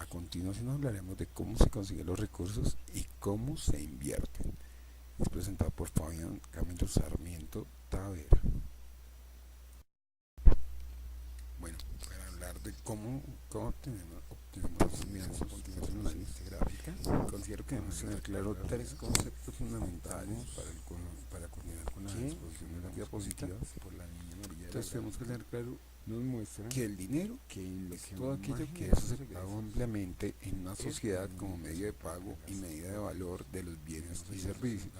continuación hablaremos de cómo se consiguen los recursos y cómo se invierten. Es presentado por Fabián Camilo Sarmiento Tavera. Bueno, para hablar de cómo obtenemos los ingresos a continuación de esta gráfica, considero que debemos tener claro tres conceptos fundamentales para coordinar con la exposición de las diapositivas. Entonces tenemos que tener claro nos muestra que el dinero es todo aquello que es aceptado ampliamente en una sociedad como medio de pago y medida de valor de los bienes y servicios.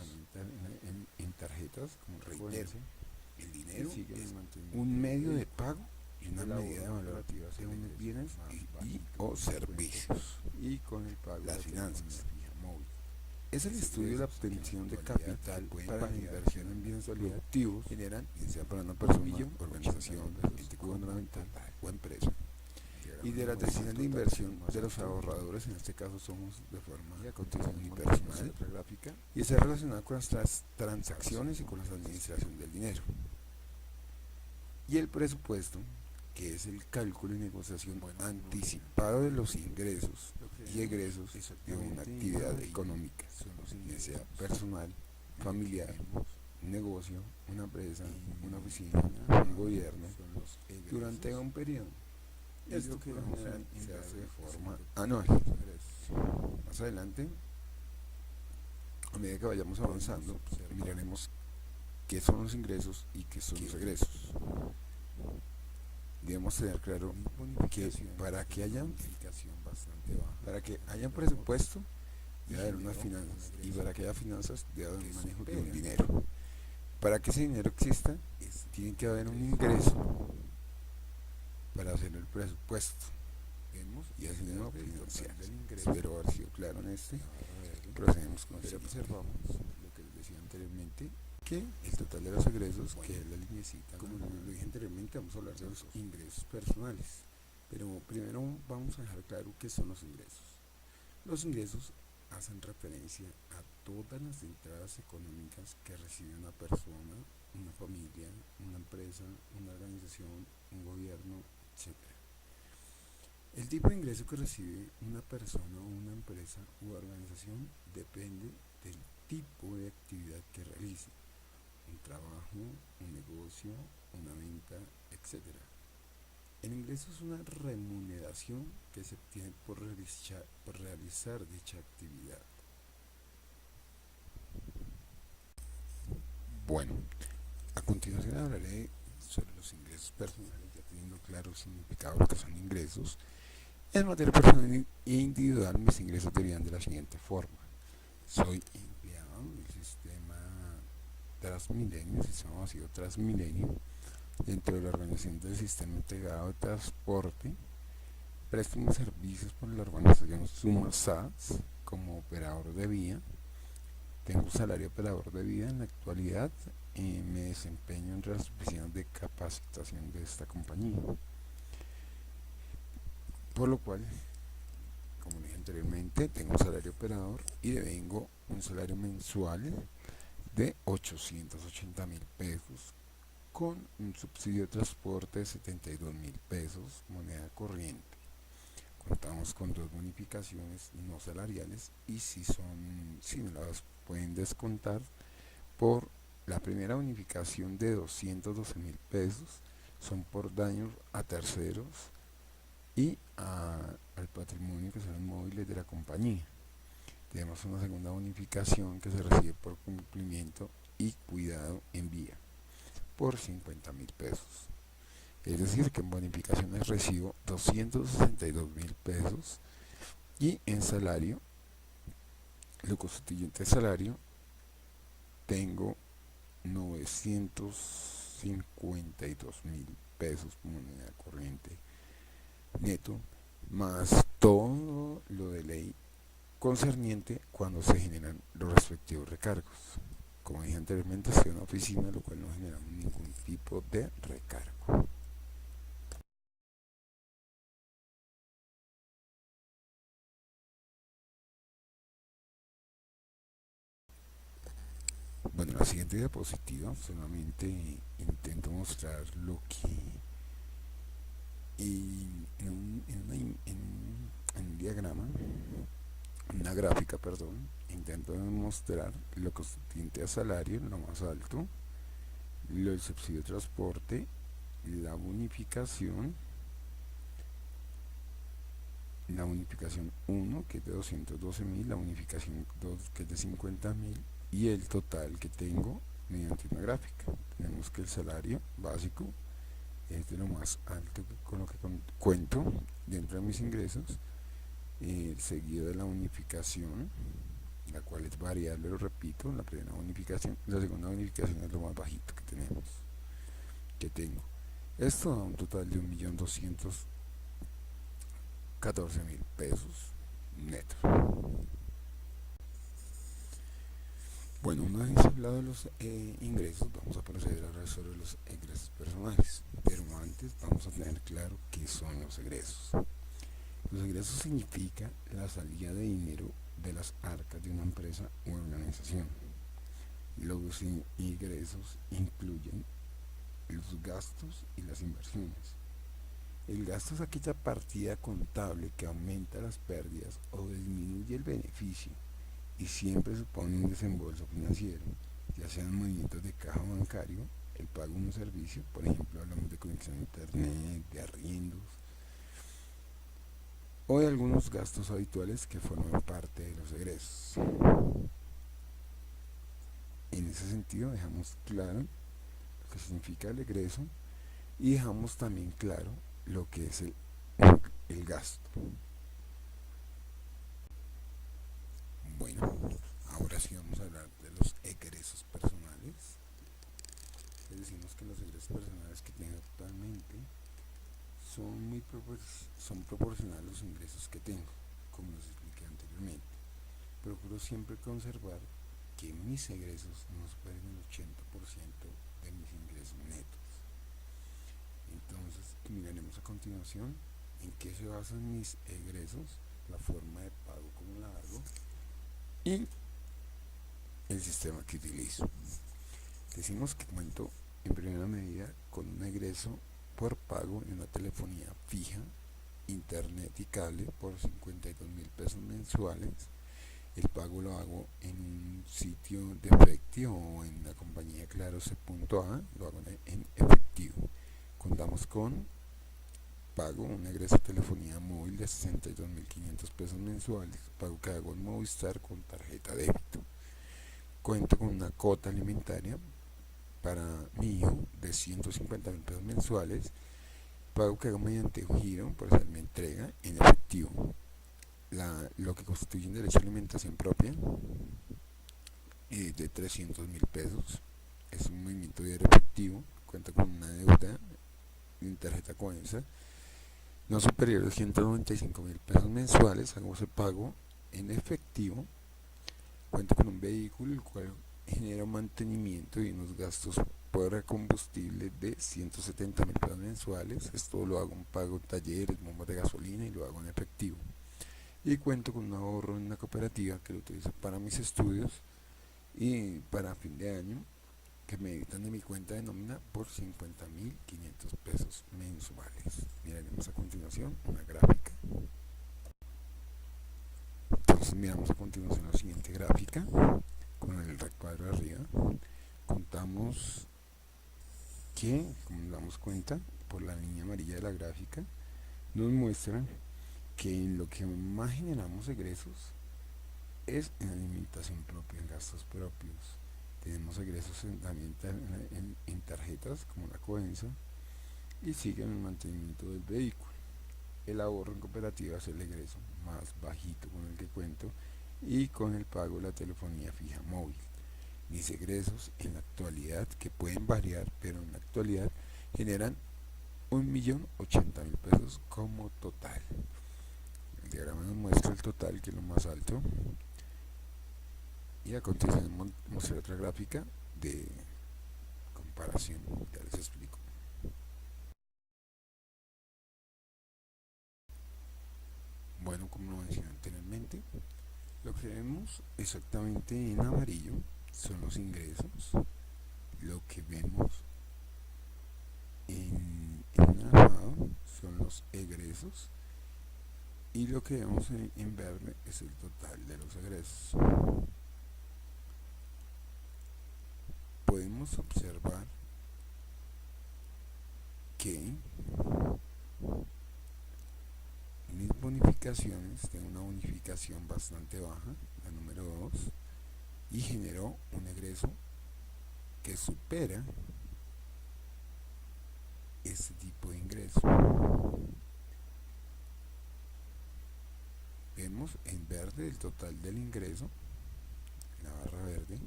En tarjetas, como reitero, el dinero es un medio de pago y una medida de valor de unos bienes y o servicios. Y con el pago las finanzas. Es el estudio de la obtención de capital para la inversión en bienes productivos, generan, sea para una persona, organización, ente gubernamental o empresa. Y de las decisiones de inversión de los ahorradores, en este caso somos de forma unipersonal, y está relacionada con las transacciones y con la administración del dinero. Y el presupuesto, que es el cálculo y negociación anticipado de los ingresos y egresos de una actividad económica, ya sea personal, familiar, un negocio, una empresa, una oficina, un gobierno, durante un periodo. Esto que se hace de forma anual. Más adelante, a medida que vayamos avanzando, miraremos qué son los ingresos y qué son los egresos. Debemos tener claro que para que haya presupuesto debe haber unas finanzas, y para que haya finanzas debe haber un manejo de un dinero. Para que ese dinero exista tiene que haber un ingreso para hacer el presupuesto y así mismo financiar. Espero haber sido claro en este. Procedemos con el observamos lo que les decía anteriormente, que el total de los egresos, que es la linecita, como lo dije anteriormente, vamos a hablar de los ingresos personales, pero primero vamos a dejar claro qué son los ingresos. Los ingresos hacen referencia a todas las entradas económicas que recibe una persona, una familia, una empresa, una organización, un gobierno, etc. El tipo de ingreso que recibe una persona o una empresa u organización depende del tipo de actividad que realice. Un trabajo, un negocio, una venta, etc. El ingreso es una remuneración que se obtiene por realizar dicha actividad. Bueno, a continuación hablaré sobre los ingresos personales, ya teniendo claro el significado de lo que son ingresos. En materia personal e individual, mis ingresos derivan de la siguiente forma. Soy empleado en el sistema Transmilenio, sistema masivo Transmilenio, dentro de la organización del Sistema Integrado de Transporte. Presto mis servicios por la organización SUMASAS como operador de vía. Tengo salario operador de vía en la actualidad. Me desempeño entre las oficinas de capacitación de esta compañía. Por lo cual, como dije anteriormente, tengo un salario operador y devengo un salario mensual de 880.000 pesos con un subsidio de transporte de 72.000 pesos, moneda corriente. Contamos con dos bonificaciones no salariales y si me las pueden descontar por la primera bonificación de 212.000 pesos, son por daños a terceros y al patrimonio, que son los móviles de la compañía. Tenemos una segunda bonificación que se recibe por cumplimiento y cuidado en vía por 50.000 pesos. Es decir, que en bonificaciones recibo 262.000 pesos y en salario, lo constituyente de salario, tengo 952.000 pesos moneda corriente neto, más todo lo de ley concerniente cuando se generan los respectivos recargos. Como dije anteriormente, estoy en una oficina, lo cual no genera ningún tipo de recargo. Bueno, en la siguiente diapositiva solamente intento mostrar lo que en un diagrama diagrama, una gráfica, perdón, intento demostrar lo constituyente a salario, lo más alto, el subsidio de transporte, la bonificación 1, que es de 212.000, la bonificación 2, que es de 50.000, y el total que tengo mediante una gráfica. Tenemos que el salario básico es de lo más alto con lo que cuento dentro de mis ingresos, seguido de la bonificación, la cual es variable, lo repito, la primera bonificación, la segunda bonificación es lo más bajito que tengo. Esto da un total de 1.214.000 pesos netos. Bueno, una vez hablado de los ingresos, vamos a proceder a hablar sobre los egresos personales, pero antes vamos a tener claro qué son los egresos. Los egresos significa la salida de dinero de las arcas de una empresa u organización. Los ingresos incluyen los gastos y las inversiones. El gasto es aquella partida contable que aumenta las pérdidas o disminuye el beneficio y siempre supone un desembolso financiero, ya sean movimientos de caja bancario, el pago de un servicio, por ejemplo hablamos de conexión a internet, de arriendos, o de algunos gastos habituales que forman parte de los egresos. En ese sentido dejamos claro lo que significa el egreso y dejamos también claro lo que es el gasto. Bueno, ahora sí vamos a hablar de los egresos personales. Les decimos que los egresos personales que tengo actualmente son proporcionales a los ingresos que tengo, como les expliqué anteriormente. Procuro siempre conservar que mis egresos no superen el 80% de mis ingresos netos. Entonces, miraremos a continuación en qué se basan mis egresos, la forma de pago como la hago y el sistema que utilizo. Decimos que cuento en primera medida con un egreso por pago en una telefonía fija, internet y cable por 52.000 pesos mensuales. El pago lo hago en un sitio de efectivo o en la compañía Claro C.A, lo hago en efectivo. Contamos con pago un egreso de telefonía móvil de 62.500 pesos mensuales, pago que hago en Movistar con tarjeta débito. Cuento con una cuota alimentaria para mi hijo de 150.000 pesos mensuales, pago que hago mediante un giro por hacerme entrega en efectivo. Lo que constituye un derecho a alimentación propia es de 300.000 pesos, es un movimiento de efectivo, cuenta con una deuda en tarjeta Coensa no superior a 195.000 pesos mensuales, hago ese pago en efectivo. Cuento con un vehículo el cual genera un mantenimiento y unos gastos por combustible de 170.000 pesos mensuales. Esto lo hago en pago talleres, bombas de gasolina y lo hago en efectivo. Y cuento con un ahorro en una cooperativa que lo utilizo para mis estudios y para fin de año, que me editan de mi cuenta de nómina por 50.500 pesos mensuales. Miraremos a continuación una gráfica. Entonces miramos a continuación la siguiente gráfica con el recuadro de arriba. Contamos que, como nos damos cuenta por la línea amarilla de la gráfica, nos muestra que en lo que más generamos egresos es en alimentación propia, en gastos propios. Tenemos egresos también en tarjetas como la Coensa y siguen el mantenimiento del vehículo. El ahorro en cooperativa es el egreso más bajito con el que cuento y con el pago de la telefonía fija móvil. Mis egresos en la actualidad, que pueden variar, pero en la actualidad generan 1.080.000 pesos como total. El diagrama nos muestra el total, que es lo más alto, y a continuación mostraré otra gráfica de comparación, ya les explico. Bueno, como lo mencioné anteriormente, lo que vemos exactamente en amarillo son los ingresos, lo que vemos en anaranjado son los egresos y lo que vemos en verde es el total de los egresos. Podemos observar que mis bonificaciones, tengo una bonificación bastante baja, la número 2, y generó un egreso que supera este tipo de ingreso. Vemos en verde el total del ingreso, la barra verde,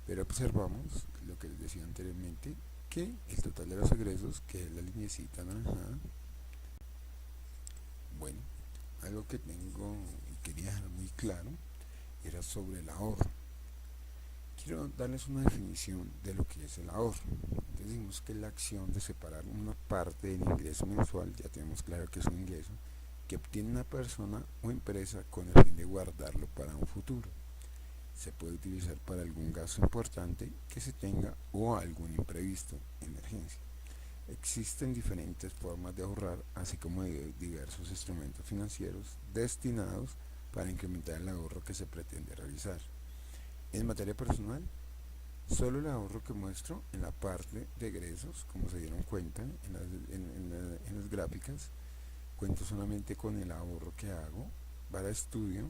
pero observamos lo que les decía anteriormente, que el total de los egresos, que es la linecita anaranjada. Bueno, algo que tengo y quería dejar muy claro era sobre el ahorro. Quiero darles una definición de lo que es el ahorro. Decimos que es la acción de separar una parte del ingreso mensual, ya tenemos claro que es un ingreso, que obtiene una persona o empresa con el fin de guardarlo para un futuro. Se puede utilizar para algún gasto importante que se tenga o algún imprevisto, emergencia. Existen diferentes formas de ahorrar, así como diversos instrumentos financieros destinados para incrementar el ahorro que se pretende realizar. En materia personal, solo el ahorro que muestro en la parte de egresos, como se dieron cuenta en las gráficas, cuento solamente con el ahorro que hago para estudio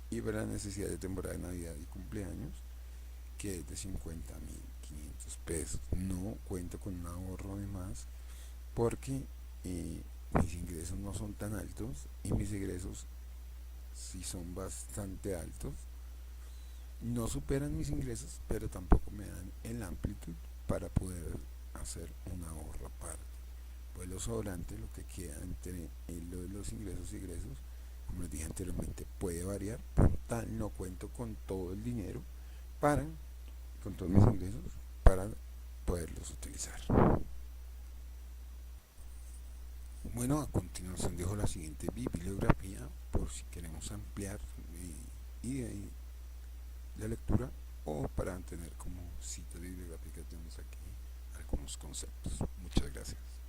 y para la necesidad de temporada de Navidad y cumpleaños, que es de 50.500 pesos. No cuento con un ahorro de más porque mis ingresos no son tan altos y mis egresos sí son bastante altos. No superan mis ingresos, pero tampoco me dan el amplitud para poder hacer un ahorro aparte. Pues lo sobrante, lo que queda entre lo de los ingresos y egresos, como les dije anteriormente, puede variar, por tal no cuento con todo el dinero para, con todos mis ingresos, para poderlos utilizar. Bueno, a continuación dejo la siguiente bibliografía por si queremos ampliar y la lectura o para tener como citas bibliográficas tenemos aquí algunos conceptos. Muchas gracias.